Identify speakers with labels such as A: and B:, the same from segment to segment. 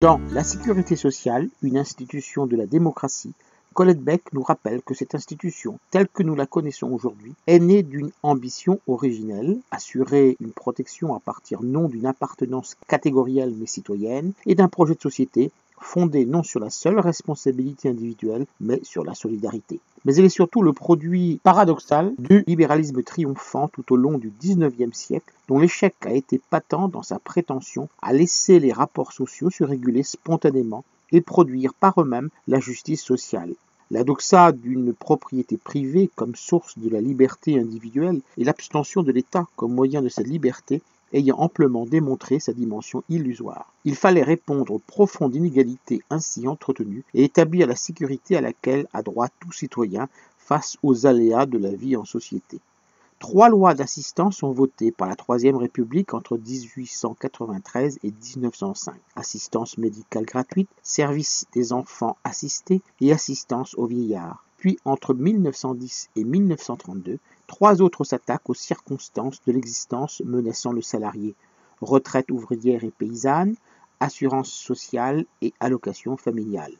A: Dans La sécurité sociale, une institution de la démocratie, Colette Beck nous rappelle que cette institution, telle que nous la connaissons aujourd'hui, est née d'une ambition originelle, assurer une protection à partir non d'une appartenance catégorielle mais citoyenne, et d'un projet de société fondé non sur la seule responsabilité individuelle, mais sur la solidarité. Mais elle est surtout le produit paradoxal du libéralisme triomphant tout au long du XIXe siècle, dont l'échec a été patent dans sa prétention à laisser les rapports sociaux se réguler spontanément et produire par eux-mêmes la justice sociale. La doxa d'une propriété privée comme source de la liberté individuelle et l'abstention de l'État comme moyen de cette liberté ayant amplement démontré sa dimension illusoire. Il fallait répondre aux profondes inégalités ainsi entretenues et établir la sécurité à laquelle a droit tout citoyen face aux aléas de la vie en société. 3 lois d'assistance sont votées par la Troisième République entre 1893 et 1905. Assistance médicale gratuite, service des enfants assistés et assistance aux vieillards. Puis, entre 1910 et 1932, 3 autres s'attaquent aux circonstances de l'existence menaçant le salarié. Retraite ouvrière et paysanne, assurance sociale et allocation familiale.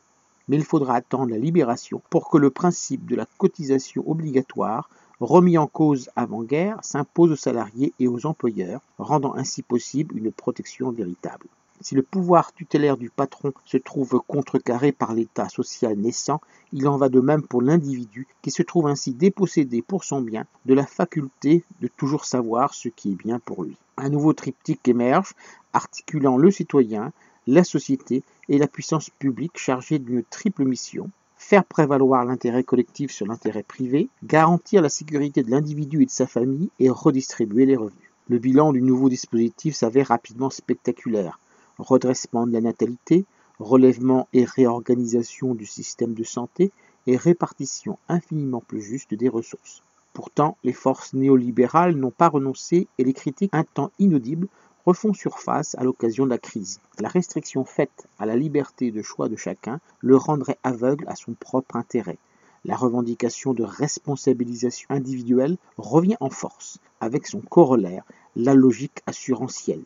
A: Mais il faudra attendre la libération pour que le principe de la cotisation obligatoire, remis en cause avant-guerre, s'impose aux salariés et aux employeurs, rendant ainsi possible une protection véritable. Si le pouvoir tutélaire du patron se trouve contrecarré par l'État social naissant, il en va de même pour l'individu qui se trouve ainsi dépossédé pour son bien de la faculté de toujours savoir ce qui est bien pour lui. Un nouveau triptyque émerge, articulant le citoyen, la société et la puissance publique chargée d'une triple mission: faire prévaloir l'intérêt collectif sur l'intérêt privé, garantir la sécurité de l'individu et de sa famille et redistribuer les revenus. Le bilan du nouveau dispositif s'avère rapidement spectaculaire. Redressement de la natalité, relèvement et réorganisation du système de santé et répartition infiniment plus juste des ressources. Pourtant, les forces néolibérales n'ont pas renoncé et les critiques, un temps inaudibles, refont surface à l'occasion de la crise. La restriction faite à la liberté de choix de chacun le rendrait aveugle à son propre intérêt. La revendication de responsabilisation individuelle revient en force, avec son corollaire, la logique assurantielle.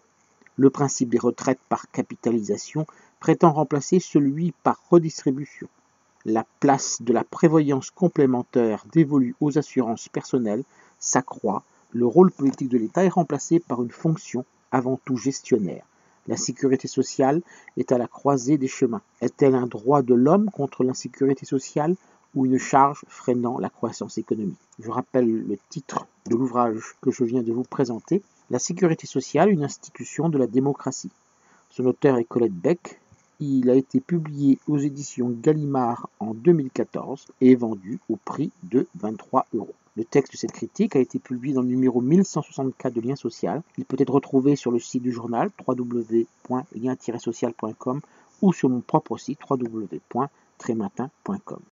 A: Le principe des retraites par capitalisation prétend remplacer celui par redistribution. La place de la prévoyance complémentaire dévolue aux assurances personnelles s'accroît, le rôle politique de l'État est remplacé par une fonction avant tout gestionnaire. La sécurité sociale est à la croisée des chemins. Est-elle un droit de l'homme contre l'insécurité sociale ou une charge freinant la croissance économique? Je rappelle le titre de l'ouvrage que je viens de vous présenter, La sécurité sociale, une institution de la démocratie. Son auteur est Colette Beck. Il a été publié aux éditions Gallimard en 2014 et est vendu au prix de 23 €. Le texte de cette critique a été publié dans le numéro 1164 de Lien Social. Il peut être retrouvé sur le site du journal www.lien-social.com ou sur mon propre site www.trématin.com.